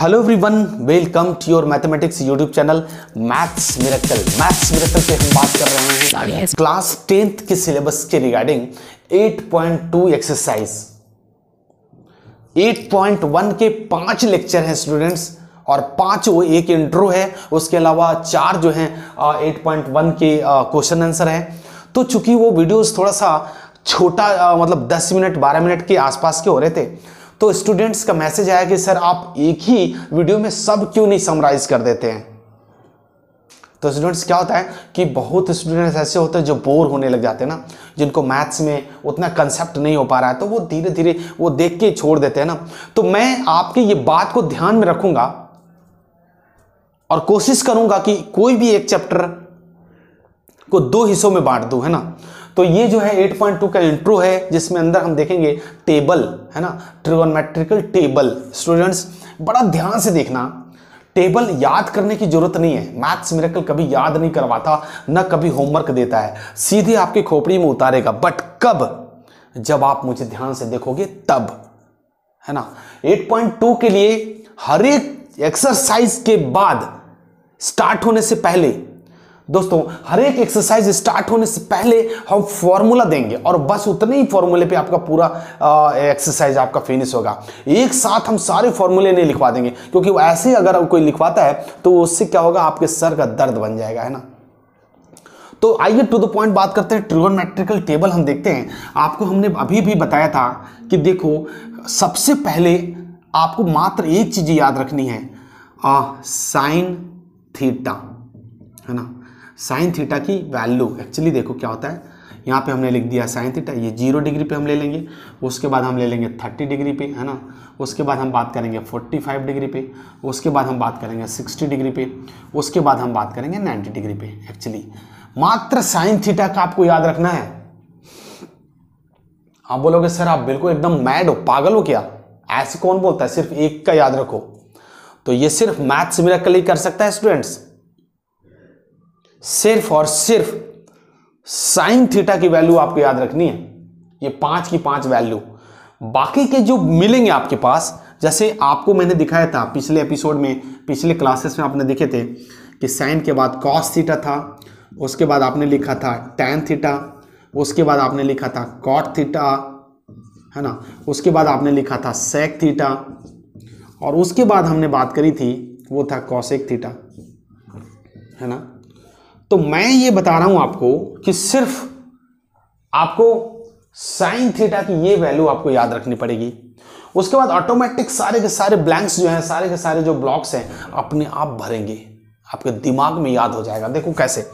Hello everyone, welcome to your mathematics YouTube channel maths miracle. Maths miracle पे हम बात कर रहे हैं क्लास 10th के सिलेबस के रिगार्डिंग 8.2 एक्सरसाइज। 8.1 के 5 लेक्चर हैं स्टूडेंट्स, और 5 वो एक इंट्रो है, उसके अलावा 4 जो हैं 8.1 के क्वेश्चन आंसर है। तो चूंकि वो वीडियोस थोड़ा सा छोटा मतलब 10 मिनट 12 मिनट के आसपास के हो रहे थे, तो स्टूडेंट्स का मैसेज आया कि सर आप एक ही वीडियो में सब क्यों नहीं समराइज कर देते हैं। तो स्टूडेंट्स क्या होता है कि बहुत स्टूडेंट्स ऐसे होते हैं जो बोर होने लग जाते हैं ना, जिनको मैथ्स में उतना कंसेप्ट नहीं हो पा रहा है, तो वो धीरे धीरे वो देख के छोड़ देते हैं ना। तो मैं आपके ये बात को ध्यान में रखूंगा और कोशिश करूंगा कि कोई भी एक चैप्टर को 2 हिस्सों में बांट दूं, है ना। तो ये जो है 8.2 का इंट्रो है, जिसमें अंदर हम देखेंगे टेबल, है ना, ट्रिगोनोमेट्रिकल टेबल। स्टूडेंट्स बड़ा ध्यान से देखना, टेबल याद करने की जरूरत नहीं है। मैथ्स मिरेकल कभी याद नहीं करवाता, ना कभी होमवर्क देता है, सीधे आपकी खोपड़ी में उतारेगा। बट कब? जब आप मुझे ध्यान से देखोगे तब, है ना। 8.2 के लिए हर एक एक्सरसाइज के बाद स्टार्ट होने से पहले दोस्तों, हर एक एक्सरसाइज स्टार्ट होने से पहले हम फॉर्मूला देंगे, और बस उतने ही फॉर्मूले पे आपका पूरा एक्सरसाइज आपका फिनिश होगा। एक साथ हम सारे फॉर्मूले नहीं लिखवा देंगे, क्योंकि वो ऐसे अगर कोई लिखवाता है तो उससे क्या होगा, आपके सर का दर्द बन जाएगा, है ना। तो आइए टू द पॉइंट बात करते हैं। ट्रिगोनोमेट्रिकल टेबल हम देखते हैं। आपको हमने अभी भी बताया था कि देखो, सबसे पहले आपको मात्र एक चीज याद रखनी है, साइन थीटा, है ना। साइन थीटा की वैल्यू एक्चुअली देखो क्या होता है, यहाँ पे हमने लिख दिया साइन थीटा, ये 0 डिग्री पे हम ले लेंगे, उसके बाद हम ले लेंगे 30 डिग्री पे, है ना। उसके बाद हम बात करेंगे 45 डिग्री पे, उसके बाद हम बात करेंगे 60 डिग्री पे, उसके बाद हम बात करेंगे 90 डिग्री पे। एक्चुअली मात्र साइन थीटा का आपको याद रखना है। आप बोलोगे सर आप बिल्कुल एकदम मैड हो, पागल हो क्या, ऐसे कौन बोलता है, सिर्फ एक का याद रखो। तो ये सिर्फ मैथ्स मिरेकल ही कर सकता है स्टूडेंट्स। सिर्फ और सिर्फ साइन थीटा की वैल्यू आपको याद रखनी है, ये 5 की 5 वैल्यू। बाकी के जो मिलेंगे आपके पास, जैसे आपको मैंने दिखाया था पिछले एपिसोड में, पिछले क्लासेस में आपने देखे थे कि साइन के बाद कॉस थीटा था, उसके बाद आपने लिखा था टैन थीटा, उसके बाद आपने लिखा था कॉट थीटा, है ना, उसके बाद आपने लिखा था सेक थीटा, और उसके बाद हमने बात करी थी वो था कॉसेक थीटा, है ना। तो मैं ये बता रहा हूं आपको कि सिर्फ आपको साइन थीटा की ये वैल्यू आपको याद रखनी पड़ेगी। उसके बाद ऑटोमेटिक सारे के सारे ब्लैंक्स जो हैं, सारे के सारे जो ब्लॉक्स हैं अपने आप भरेंगे, आपके दिमाग में याद हो जाएगा। देखो कैसे,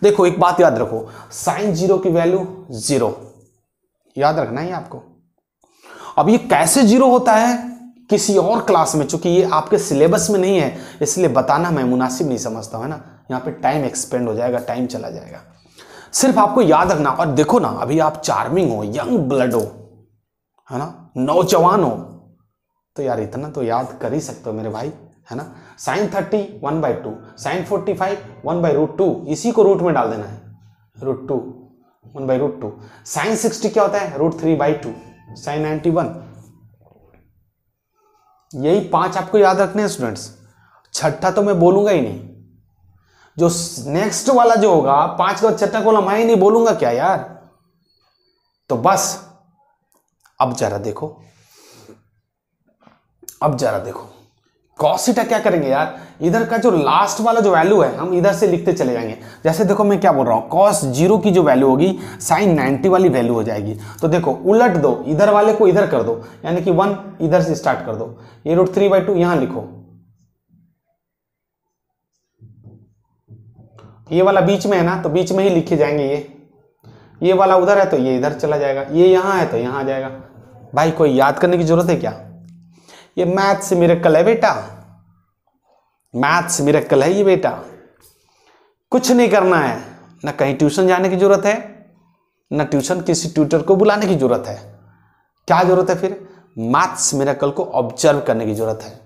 देखो एक बात याद रखो, साइन 0 की वैल्यू 0 याद रखना है आपको। अब ये कैसे 0 होता है किसी और क्लास में, चूंकि ये आपके सिलेबस में नहीं है, इसलिए बताना मैं मुनासिब नहीं समझता हूं, है ना। यहाँ पे टाइम एक्सपेंड हो जाएगा, टाइम चला जाएगा। सिर्फ आपको याद रखना। और देखो ना, अभी आप चार्मिंग हो, यंग ब्लड हो, है ना, नौजवान हो, तो यार इतना तो याद कर ही सकते हो मेरे भाई, है ना। साइन 30 1/2, साइन 45 1/√2, इसी को रूट में डाल देना है, √2 1/√2। साइन 60 क्या होता है, √3/2, साइन 91। यही 5 आपको याद रखने हैं स्टूडेंट्स। छठा तो मैं बोलूंगा ही नहीं, जो नेक्स्ट वाला जो होगा 5 का छठा कॉलम मैं ही नहीं बोलूंगा क्या यार। तो बस अब जरा देखो, अब जरा देखो कॉस थीटा क्या करेंगे यार, इधर का जो लास्ट वाला जो वैल्यू है हम इधर से लिखते चले जाएंगे। जैसे देखो मैं क्या बोल रहा हूं, कॉस 0 की जो वैल्यू होगी साइन 90 वाली वैल्यू हो जाएगी। तो देखो उलट दो, इधर वाले को इधर कर दो, यानी कि 1 इधर से स्टार्ट कर दो, ये √3/2 यहां लिखो, ये वाला बीच में है ना, तो बीच में ही लिखे जाएंगे। ये वाला उधर है तो ये इधर चला जाएगा, ये यहां है तो यहां आ जाएगा। भाई कोई याद करने की जरूरत है क्या? ये मैथ्स मिरेकल है बेटा, मैथ्स मिरेकल है ये बेटा। कुछ नहीं करना है, ना कहीं ट्यूशन जाने की जरूरत है, ना ट्यूशन किसी ट्यूटर को बुलाने की जरूरत है। क्या जरूरत है फिर? मैथ्स मिरेकल को ऑब्जर्व करने की जरूरत है।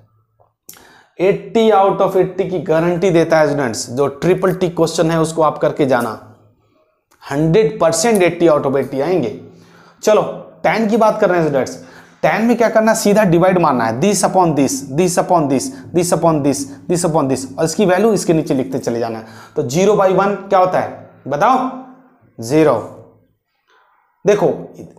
80 आउट ऑफ 80 की गारंटी देता है स्टूडेंट्स। जो ट्रिपल टी क्वेश्चन है उसको आप करके जाना, 100% 80 आउट ऑफ 80 आएंगे। चलो tan की बात कर रहे हैं स्टूडेंट्स। tan में क्या करना है, सीधा डिवाइड मारना है, this upon this, this upon this, this upon this, this upon this, और इसकी वैल्यू इसके नीचे लिखते चले जाना है। तो 0/1 क्या होता है बताओ, 0। देखो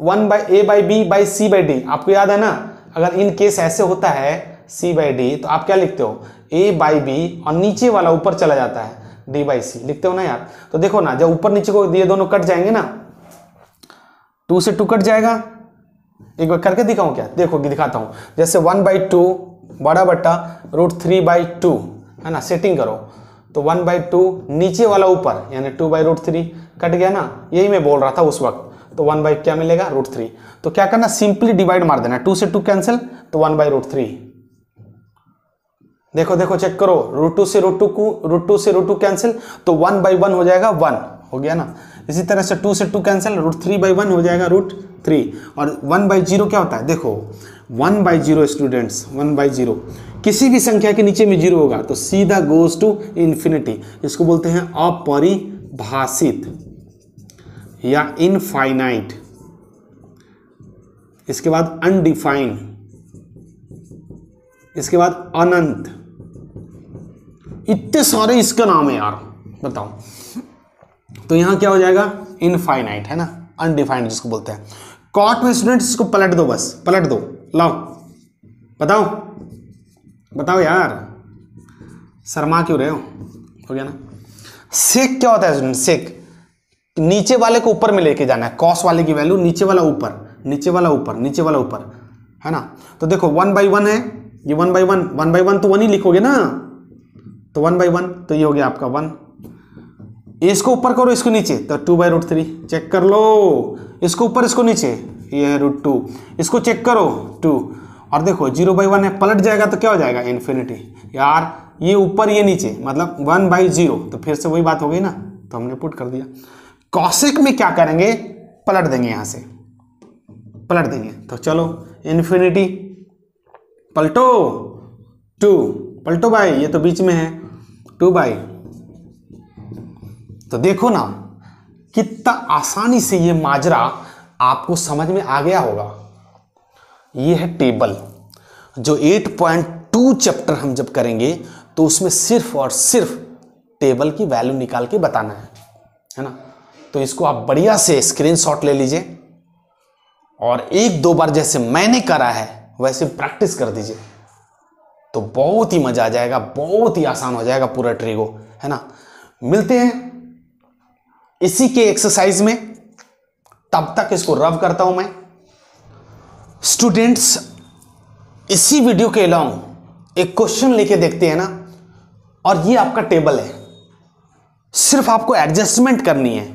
1/a/b/c/d, आपको याद है ना, अगर इन केस ऐसे होता है c/d, तो आप क्या लिखते हो, a/b, और नीचे वाला ऊपर चला जाता है d/c, लिखते हो ना यार। तो देखो ना, जब ऊपर नीचे को ये दोनों कट जाएंगे ना, 2 से 2 कट जाएगा। एक बार करके दिखाऊं क्या, देखो दिखाता हूं, जैसे 1/2 बड़ा बट्टा √3/2 है ना, सेटिंग करो। तो 1/2 नीचे वाला ऊपर यानी 2/√3 कट गया ना, यही मैं बोल रहा था उस वक्त। तो 1 क्या मिलेगा, √3। तो क्या करना, सिंपली डिवाइड मार देना, 2 से 2 कैंसिल, तो 1/√3। देखो देखो चेक करो, √2 से √2 कैंसिल, तो 1/1 हो जाएगा, 1 हो गया ना। इसी तरह से 2 से 2 कैंसिल, √3/1 हो जाएगा √3। और 1/0 क्या होता है, देखो 1/0 स्टूडेंट्स, 1/0 किसी भी संख्या के नीचे में 0 होगा तो सीधा गोज टू इन्फिनिटी। इसको बोलते हैं अपरिभाषित या इनफाइनाइट। इसके बाद अनडिफाइंड, इसके बाद अनंत। इतने सारे इसका नाम है यार, बताओ। तो यहां क्या हो जाएगा, इनफाइनाइट है ना, अनडिफाइंड जिसको बोलते हैं। कॉट में स्टूडेंट्स इसको पलट दो, बस पलट दो, लाओ बताओ बताओ यार, शर्मा क्यों रहे हो गया ना। सेक क्या होता है स्टूडेंट, सेक नीचे वाले को ऊपर में लेके जाना है, कॉस वाले की वैल्यू नीचे वाला ऊपर, नीचे वाला ऊपर, नीचे वाला ऊपर, है ना। तो देखो 1/1 है, ये 1/1 तो 1 ही लिखोगे ना, तो 1/1 तो ये हो गया आपका 1। इसको ऊपर करो इसको नीचे, तो 2/√3 चेक कर लो, इसको ऊपर इसको नीचे, ये है √2, इसको चेक करो 2, और देखो 0/1 है, पलट जाएगा तो क्या हो जाएगा, इन्फिनिटी। यार ये ऊपर ये नीचे मतलब 1/0, तो फिर से वही बात हो गई ना, तो हमने पुट कर दिया। कॉसेक में क्या करेंगे, पलट देंगे, यहां से पलट देंगे, तो चलो इन्फिनिटी पलटो 2, पलटो भाई, ये तो बीच में है 2/। तो देखो ना कितना आसानी से ये माजरा आपको समझ में आ गया होगा। ये है टेबल, जो 8.2 चैप्टर हम जब करेंगे तो उसमें सिर्फ और सिर्फ टेबल की वैल्यू निकाल के बताना है ना। तो इसको आप बढ़िया से स्क्रीनशॉट ले लीजिए और 1-2 बार जैसे मैंने करा है वैसे प्रैक्टिस कर दीजिए, तो बहुत ही मजा आ जाएगा, बहुत ही आसान हो जाएगा पूरा ट्रिगो, है ना। मिलते हैं इसी के एक्सरसाइज में, तब तक इसको रब करता हूं मैं। स्टूडेंट्स इसी वीडियो के अलावा एक क्वेश्चन लेके देखते हैं ना, और ये आपका टेबल है, सिर्फ आपको एडजस्टमेंट करनी है।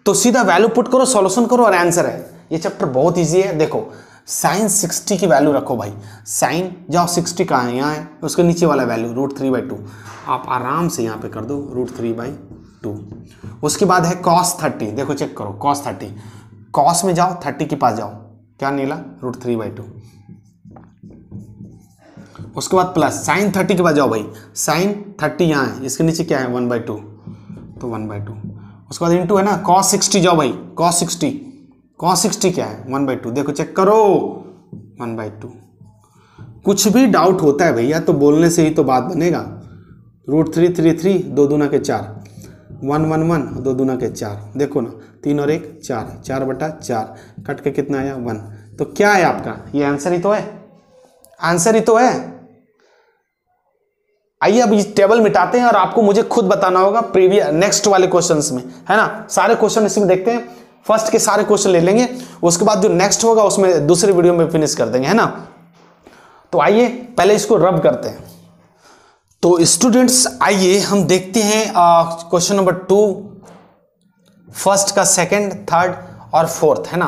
तो सीधा वैल्यू पुट करो, सॉल्यूशन करो और आंसर है। ये चैप्टर बहुत इजी है। देखो साइन 60 की वैल्यू रखो भाई, साइन जाओ 60 कहाँ है, यहाँ है, उसके नीचे वाला वैल्यू √3/2, आप आराम से यहाँ पे कर दो √3/2। उसके बाद है cos 30, देखो चेक करो cos 30, cos में जाओ 30 के पास जाओ, क्या निकला √3/2। उसके बाद प्लस साइन 30 के पास जाओ भाई, साइन 30 यहाँ है, इसके नीचे क्या है 1/2, तो 1/2। उसके बाद इंटू है ना cos 60, जाओ भाई cos 60 क्या है 1/2, देखो चेक करो 1/2। कुछ भी डाउट होता है भैया तो बोलने से ही तो बात बनेगा। √3 2 दूना के 4, 1 1 1 2 दूना के 4, देखो ना 3 और 1 4, 4/4 कट के कितना आया 1। तो क्या है आपका, ये आंसर ही तो है, आंसर ही तो है। आइए अब इस टेबल मिटाते हैं और आपको मुझे खुद बताना होगा प्रीवियस नेक्स्ट वाले क्वेश्चंस में, है ना। सारे क्वेश्चन इसमें देखते हैं, फर्स्ट के सारे क्वेश्चन ले लेंगे, उसके बाद जो नेक्स्ट होगा उसमें दूसरे वीडियो में फिनिश कर देंगे, है ना। तो आइए पहले इसको रब करते हैं। तो स्टूडेंट्स आइए हम देखते हैं क्वेश्चन नंबर 2, फर्स्ट का सेकंड, थर्ड और फोर्थ, है ना।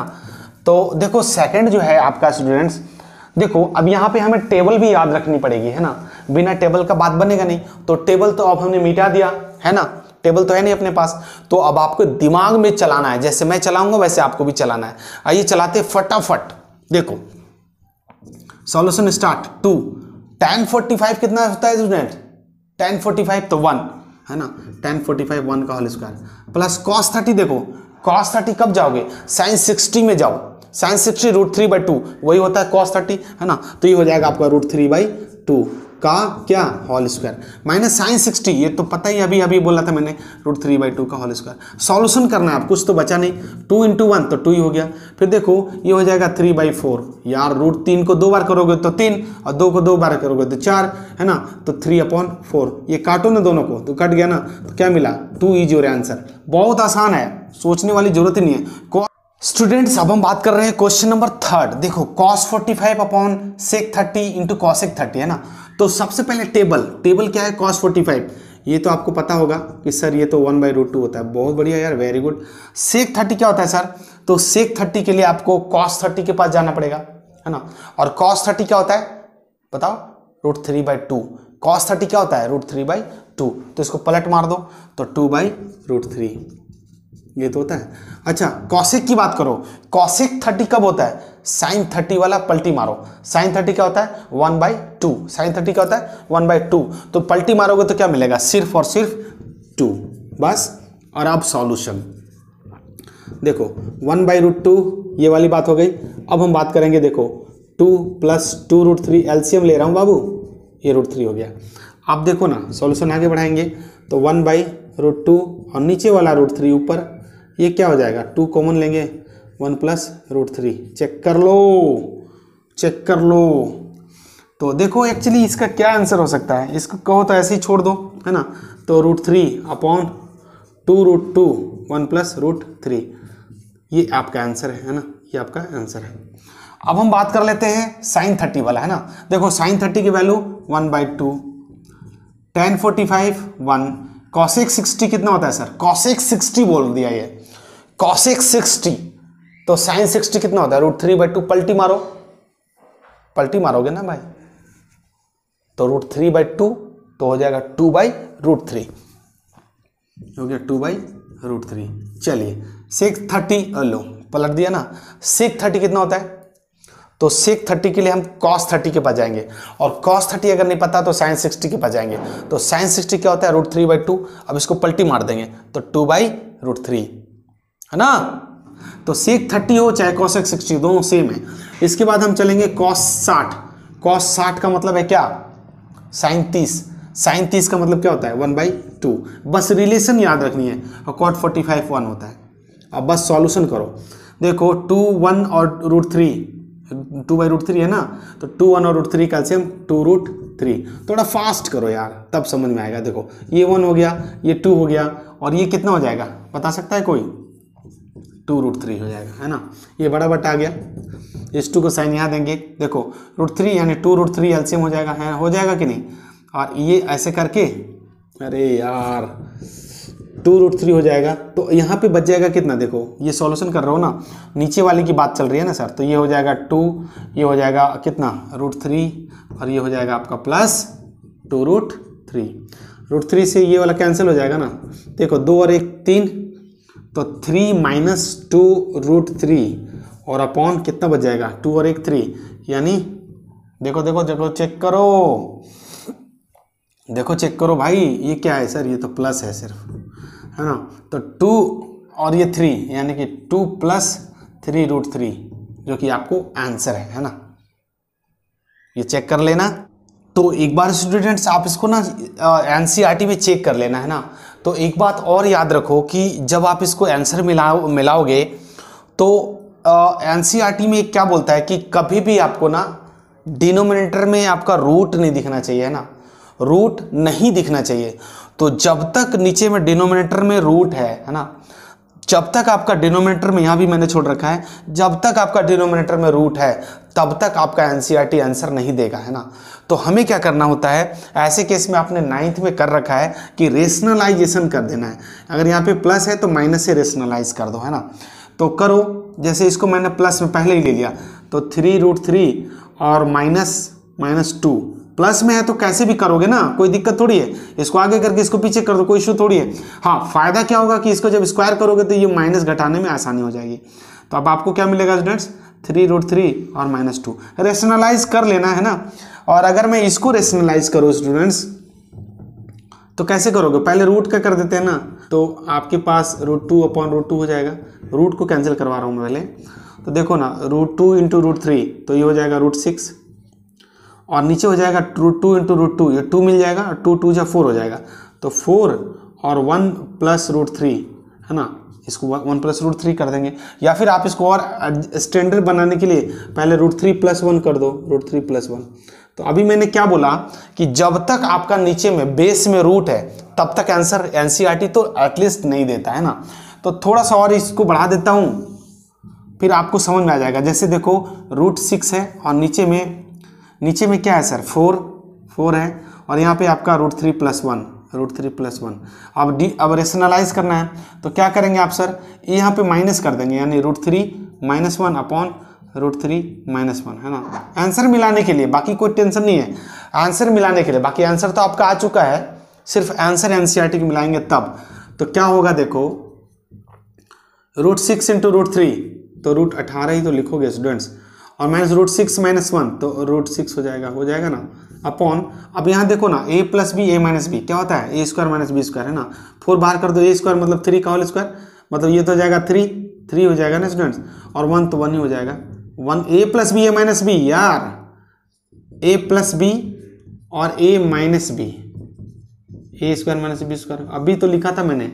तो देखो सेकंड जो है आपका स्टूडेंट्स, देखो अब यहाँ पे हमें टेबल भी याद रखनी पड़ेगी, है ना, बिना टेबल का बात बनेगा नहीं। तो टेबल तो अब हमने मिटा दिया, है ना, टेबल तो है नहीं अपने पास, तो अब आपको दिमाग में चलाना है, जैसे मैं चलाऊंगा वैसे आपको भी चलाना है। आइए चलाते फटाफट। देखो सॉल्यूशन स्टार्ट। 2 tan 45 कितना होता है स्टूडेंट, tan 45 तो 1, है ना, tan 45 1 का होल स्क्वायर प्लस cos 30। देखो cos 30 कब जाओगे, sin 60 में जाओ, sin60√3/2 वही होता है cos 30, है ना। तो ये हो जाएगा आपका √3/2 का क्या होल स्क्वायर माइनस sin60, ये तो पता ही अभी बोला था मैंने, √3/2 का होल स्क्वायर। सॉल्यूशन करना है आप, कुछ तो बचा नहीं, 2 × 1 तो 2 ही हो गया। फिर देखो ये हो जाएगा 3/4, यार √3 को 2 बार करोगे तो 3 और 2 को 2 बार करोगे तो 4, है ना। तो 3/4, ये काटो ना दोनों को तो कट गया ना, तो क्या मिला 2 इज योर आंसर। बहुत आसान है, सोचने वाली जरूरत ही नहीं है। स्टूडेंट्स अब हम बात कर रहे हैं क्वेश्चन नंबर 3। देखो cos 45/sec 30 × cosec 30, है ना। तो सबसे पहले टेबल क्या है cos 45, ये तो आपको पता होगा कि सर ये तो 1/√2 होता है। बहुत बढ़िया यार, वेरी गुड। sec 30 क्या होता है सर, तो sec 30 के लिए आपको cos 30 के पास जाना पड़ेगा, है ना। और cos 30 क्या होता है बताओ, √3/2। cos 30 क्या होता है √3/2, तो इसको पलट मार दो तो 2/√3, ये तो होता है। अच्छा कॉसेक की बात करो, कॉसेक 30 कब होता है, साइन 30 वाला पलटी मारो। साइन 30 क्या होता है 1/2, साइन 30 क्या होता है 1/2, तो पलटी मारोगे तो क्या मिलेगा, सिर्फ और सिर्फ 2, बस। और अब सॉल्यूशन देखो 1/√2 ये वाली बात हो गई। अब हम बात करेंगे, देखो 2 + 2√3 एलसीएम ले रहा हूँ बाबू, ये √3 हो गया। अब देखो ना सॉल्यूशन आगे बढ़ाएंगे तो 1/√2 और नीचे वाला √3 ऊपर, ये क्या हो जाएगा 2 कॉमन लेंगे, 1 + √3। चेक कर लो। तो देखो एक्चुअली इसका क्या आंसर हो सकता है, इसको कहो तो ऐसे ही छोड़ दो, है ना। तो √3/2√2 1 + √3, ये आपका आंसर है ना, ये आपका आंसर है। अब हम बात कर लेते हैं sin 30 वाला, है ना। देखो sin 30 की वैल्यू 1/2, tan 45 1, cosec 60 कितना होता है सर, cosec 60 बोल दिया ये, cosec 60, तो sin 60 कितना होता है √3/2, पलटी मारोगे ना भाई, तो √3/2 तो हो जाएगा 2/√3, हो गया 2/√3। चलिए sec 30 लो पलट दिया ना, sec 30 कितना होता है, तो sec 30 के लिए हम cos 30 के पास जाएंगे, और cos 30 अगर नहीं पता तो sin 60 के पास जाएंगे। तो sin 60 क्या होता है √3/2, अब इसको पलटी मार देंगे तो 2/√3, है ना। तो sec 30 हो चाहे cosec 60 दोनों सेम है। इसके बाद हम चलेंगे cos 60, cos 60 का मतलब है क्या sin 30, sin 30 का मतलब क्या होता है 1/2, बस रिलेशन याद रखनी है, और cot 45 1 होता है। अब बस सॉल्यूशन करो, देखो 2 1 और √3, 2/√3 है ना, तो 2 1 और √3 का एलसीएम 2√3। थोड़ा फास्ट करो यार तब समझ में आएगा। देखो ये 1 हो गया, ये 2 हो गया, और ये कितना हो जाएगा बता सकता है कोई, 2√3 हो जाएगा, है ना। ये बड़ा बटा आ गया, इस 2 को साइन यहाँ देंगे, देखो √3 यानी 2√3 एलसीएम हो जाएगा, है हो जाएगा कि नहीं। और ये ऐसे करके, अरे यार 2√3 हो जाएगा, तो यहाँ पे बच जाएगा कितना, देखो ये सॉल्यूशन कर रहा हो ना, नीचे वाले की बात चल रही है ना सर, तो ये हो जाएगा 2, ये हो जाएगा कितना √3, और ये हो जाएगा आपका प्लस 2√3। √3 से ये वाला कैंसिल हो जाएगा ना, देखो 2 और 1 3, तो 3 - 2√3 और अपॉन कितना बच जाएगा 2 और 1 3, यानी देखो चेक करो भाई, ये क्या है सर, ये तो प्लस है सिर्फ, है ना। तो 2 और ये 3 यानी कि 2 + 3√3 जो कि आपको आंसर है ना, ये चेक कर लेना। तो एक बार स्टूडेंट्स आप इसको ना एनसीईआरटी में चेक कर लेना, है ना। तो एक बात और याद रखो कि जब आप इसको आंसर मिलाओगे तो एनसीईआरटी में क्या बोलता है कि कभी भी आपको ना डिनोमिनेटर में आपका रूट नहीं दिखना चाहिए, है ना, रूट नहीं दिखना चाहिए। तो जब तक नीचे में डिनोमिनेटर में रूट है ना, जब तक आपका डिनोमिनेटर में, यहाँ भी मैंने छोड़ रखा है, जब तक आपका डिनोमिनेटर में रूट है तब तक आपका एनसीईआरटी आंसर नहीं देगा, है ना। तो हमें क्या करना होता है, ऐसे केस में आपने 9th में कर रखा है कि रेशनलाइजेशन कर देना है। अगर यहाँ पे प्लस है तो माइनस से रेशनलाइज कर दो, है ना। तो करो, जैसे इसको मैंने प्लस में पहले ही ले लिया, तो 3√3 और -2, प्लस में है तो कैसे भी करोगे ना, कोई दिक्कत थोड़ी है, इसको आगे करके इसको पीछे कर दो, कोई इशू थोड़ी है। हाँ फायदा क्या होगा कि इसको जब स्क्वायर करोगे तो ये माइनस घटाने में आसानी हो जाएगी। तो अब आपको क्या मिलेगा स्टूडेंट्स, 3√3 और -2 रेशनलाइज कर लेना, है ना। और अगर मैं इसको रेशनलाइज करूँ स्टूडेंट्स तो कैसे करोगे, पहले रूट का कर देते हैं ना, तो आपके पास √2/√2 हो जाएगा, रूट को कैंसिल करवा रहा हूँ मैं पहले, तो देखो ना √2 इंटू √3 तो ये हो जाएगा √6 और नीचे हो जाएगा √2 इंटू √2 ये 2 मिल जाएगा और 2 2 जा 4 हो जाएगा तो 4 और 1 प्लस √3 है ना, इसको 1 प्लस √3 कर देंगे या फिर आप इसको और स्टैंडर्ड बनाने के लिए पहले √3 + 1 कर दो, √3 + 1। तो अभी मैंने क्या बोला कि जब तक आपका नीचे में बेस में रूट है तब तक आंसर एनसीईआरटी तो एटलीस्ट नहीं देता है ना। तो थोड़ा सा और इसको बढ़ा देता हूँ फिर आपको समझ में आ जाएगा। जैसे देखो √6 है और नीचे में क्या है सर 4 है और यहाँ पे आपका √3 + 1 √3 + 1। अब रेशनलाइज करना है तो क्या करेंगे आप सर, यहाँ पे माइनस कर देंगे यानी √3 - 1 अपॉन √3 - 1 है ना, आंसर मिलाने के लिए, बाकी कोई टेंशन नहीं है, आंसर मिलाने के लिए। बाकी आंसर तो आपका आ चुका है, सिर्फ आंसर एनसीईआरटी के मिलाएंगे तब। तो क्या होगा देखो √6 इंटू √3 तो √18 ही तो लिखोगे स्टूडेंट्स और -√6 - 1 तो √6 हो जाएगा ना अपॉन। अब यहाँ देखो ना a + b a - b क्या होता है a² - b² है ना, 4 बाहर कर दो a² मतलब 3 का होल स्क्वायर मतलब ये तो हो जाएगा 3 हो जाएगा ना स्टूडेंट्स और 1 तो 1 ही हो जाएगा 1 a + b a - b यार a + b और a - b a² - b²। अभी तो लिखा था मैंने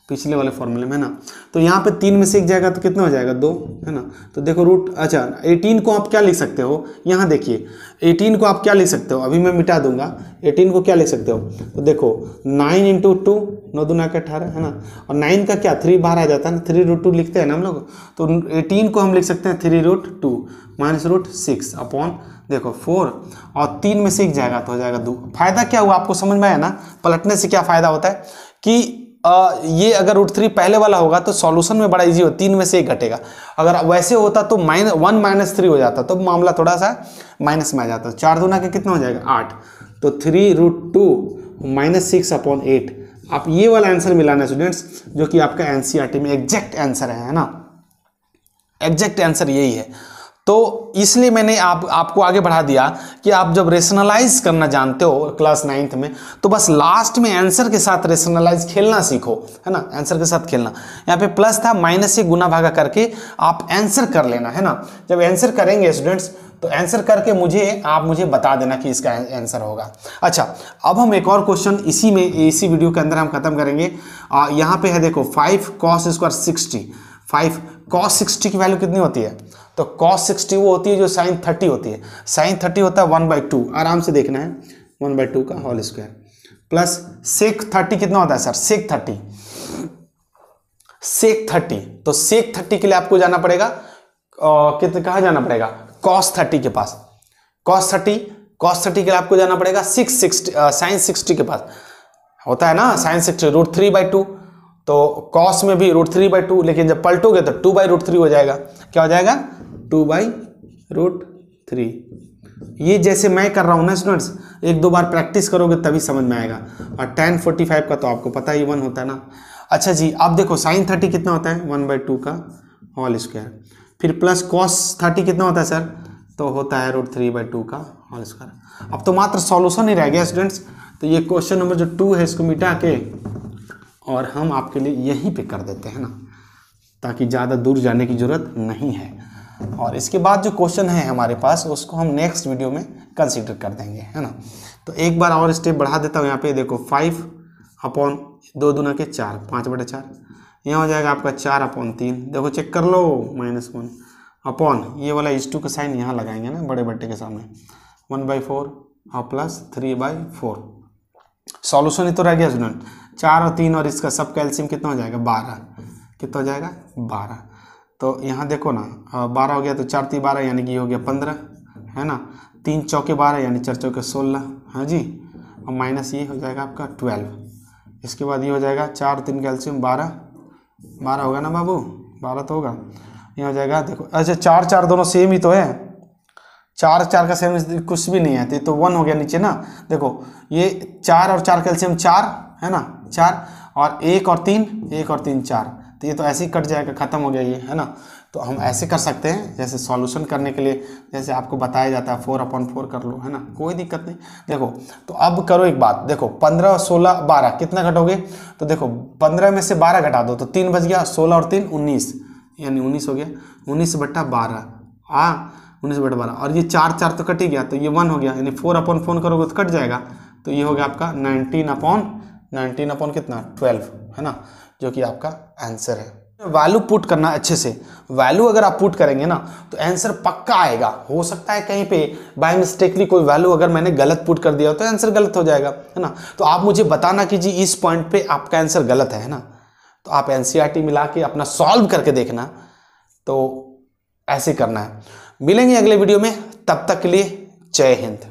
पिछले वाले फॉर्मूले में ना। तो यहाँ पे 3 में से एक जाएगा तो कितना हो जाएगा 2 है ना। तो देखो अच्छा 18 को आप क्या लिख सकते हो, यहाँ देखिए 18 को आप क्या लिख सकते हो, अभी मैं मिटा दूंगा। 18 को क्या लिख सकते हो तो देखो 9 इंटू 2 9 दूना के 18 है ना और 9 का क्या 3 बाहर आ जाता है ना, 3√2 लिखते हैं ना हम लोग। तो 18 को हम लिख सकते हैं 3√2 -√6 अपॉन देखो 4 और 3 में से एक जाएगा तो हो जाएगा 2। फायदा क्या हुआ आपको समझ में आया ना, पलटने से क्या फायदा होता है कि ये अगर √3 पहले वाला होगा तो सॉल्यूशन में बड़ा इजी हो, 3 में से एक घटेगा। अगर वैसे होता तो -1 - 3 हो जाता तो मामला थोड़ा सा माइनस में आ जाता। 4 दूना के कितना हो जाएगा 8 तो 3√2 -6 अपॉन 8। आप ये वाला आंसर मिलाना है स्टूडेंट्स जो कि आपका एनसीईआरटी में एग्जैक्ट आंसर है ना, एग्जैक्ट आंसर यही है। तो इसलिए मैंने आपको आगे बढ़ा दिया कि आप जब रेशनलाइज करना जानते हो क्लास 9th में तो बस लास्ट में आंसर के साथ रेशनलाइज खेलना सीखो है ना, आंसर के साथ खेलना। यहाँ पे प्लस था माइनस से गुना भागा करके आप आंसर कर लेना है ना। जब आंसर करेंगे स्टूडेंट्स तो आंसर करके आप मुझे बता देना कि इसका आंसर होगा। अच्छा अब हम एक और क्वेश्चन इसी वीडियो के अंदर हम खत्म करेंगे। यहाँ पे है देखो 5 cos² 60, 5 cos 60 की वैल्यू कितनी होती है तो cos 60 वो होती है जो sin 30 होती है। sin 30 होता है 1/2, आराम से देखना है 1/2 का होल स्क्वायर प्लस sec 30 कितना होता है सर sec 30 तो sec 30 के लिए आपको जाना पड़ेगा कहाँ जाना पड़ेगा cos 30 के पास। cos 30 के लिए आपको जाना पड़ेगा sin 60 के पास होता है ना sin 60 √3/2 तो cos में भी √3/2 लेकिन जब पलटोगे तो 2/√3 हो जाएगा। क्या हो जाएगा 2/√3। ये जैसे मैं कर रहा हूं ना स्टूडेंट्स, 1-2 बार प्रैक्टिस करोगे तभी समझ में आएगा। और tan 45 का तो आपको पता ही 1 होता है ना। अच्छा जी अब देखो sin 30 कितना होता है 1/2 का होल स्क्वायर फिर प्लस cos 30 कितना होता है सर तो होता है √3/2 का होल स्क्वायर। अब तो मात्र सॉल्यूशन ही रह गया स्टूडेंट्स। तो ये क्वेश्चन नंबर जो 2 है इसको मिटा के और हम आपके लिए यहीं पे कर देते हैं ना, ताकि ज़्यादा दूर जाने की ज़रूरत नहीं है। और इसके बाद जो क्वेश्चन है हमारे पास उसको हम नेक्स्ट वीडियो में कंसीडर कर देंगे है ना। तो एक बार और स्टेप बढ़ा देता हूँ। यहाँ पे देखो 5 अपॉन 2 दूना के 4 5/4 यहाँ हो जाएगा आपका 4/3। देखो चेक कर लो -1 अपॉन ये वाला इस 2 का साइन यहाँ लगाएंगे ना बड़े बट्टे के सामने 1/4 और प्लस 3/4। सॉल्यूशन ही तो रह गया स्टूडेंट 4 और 3 और इसका सब कैल्शियम कितना हो जाएगा 12। कितना हो जाएगा 12। तो यहाँ देखो ना 12 हो गया तो 4 3 12 यानी कि हो गया 15 है ना। 3 चौके 12 यानी 4 चौके 16 हाँ जी और माइनस ये हो जाएगा आपका 12। इसके बाद ये हो जाएगा 4 3 कैल्शियम 12 होगा ना बाबू 12 तो होगा। ये हो जाएगा देखो अच्छा 4 4 दोनों सेम ही तो है 4 4 का सेम कुछ भी नहीं है तो 1 हो गया नीचे ना। देखो ये 4 और 4 कैल्शियम 4 है ना 4 और 1 और 3 4 तो ये तो ऐसे ही कट जाएगा ख़त्म हो गया ये है ना। तो हम ऐसे कर सकते हैं जैसे सॉल्यूशन करने के लिए जैसे आपको बताया जाता है 4/4 कर लो है ना कोई दिक्कत नहीं। देखो तो अब करो एक बात देखो 15 16 12 कितना घटोगे तो देखो 15 में से 12 घटा दो तो 3 बच गया 16 और 3 19 यानी 19 हो गया, 19/12 19/12 और ये 4 तो कट ही गया, तो ये 1 हो गया, यानी 4/4 करोगे तो कट जाएगा, तो ये हो गया आपका 19/19 कितना 12 है ना, जो कि आपका आंसर है। वैल्यू पुट करना अच्छे से, वैल्यू अगर आप पुट करेंगे ना तो आंसर पक्का आएगा। हो सकता है कहीं पे बाय मिस्टेकली कोई वैल्यू अगर मैंने गलत पुट कर दिया तो आंसर गलत हो जाएगा, है ना। तो आप मुझे बताना कि जी इस पॉइंट पे आपका आंसर गलत है ना, तो आप एनसीईआरटी मिला के अपना सॉल्व करके देखना, तो ऐसे करना है। मिलेंगे अगले वीडियो में, तब तक के लिए जय हिंद।